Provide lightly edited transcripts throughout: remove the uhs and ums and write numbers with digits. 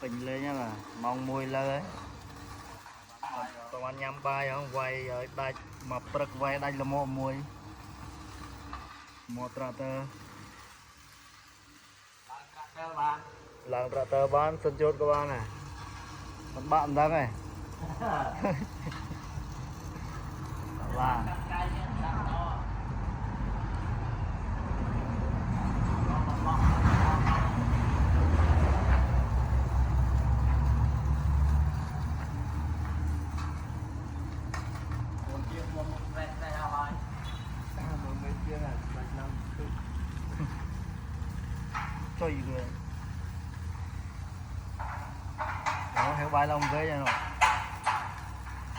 bình lên nha là mong mùi lơ ấy còn anh nhắm bay không quay ở đây mà bật quay đây là một mùi một tractor làm tractor bán sân chốt các bạn này các bạn đang này và cho gì rồi đó hiểu bay lông về rồi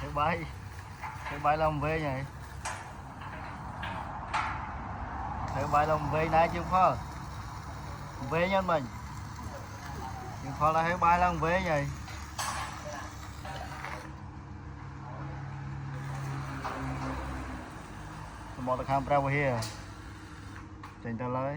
hiểu bay lông về nhỉ hiểu bay lông về này chứ không về nhân mình chứ không là hiểu bay lông về nhỉ một là camera here trên tờ lấy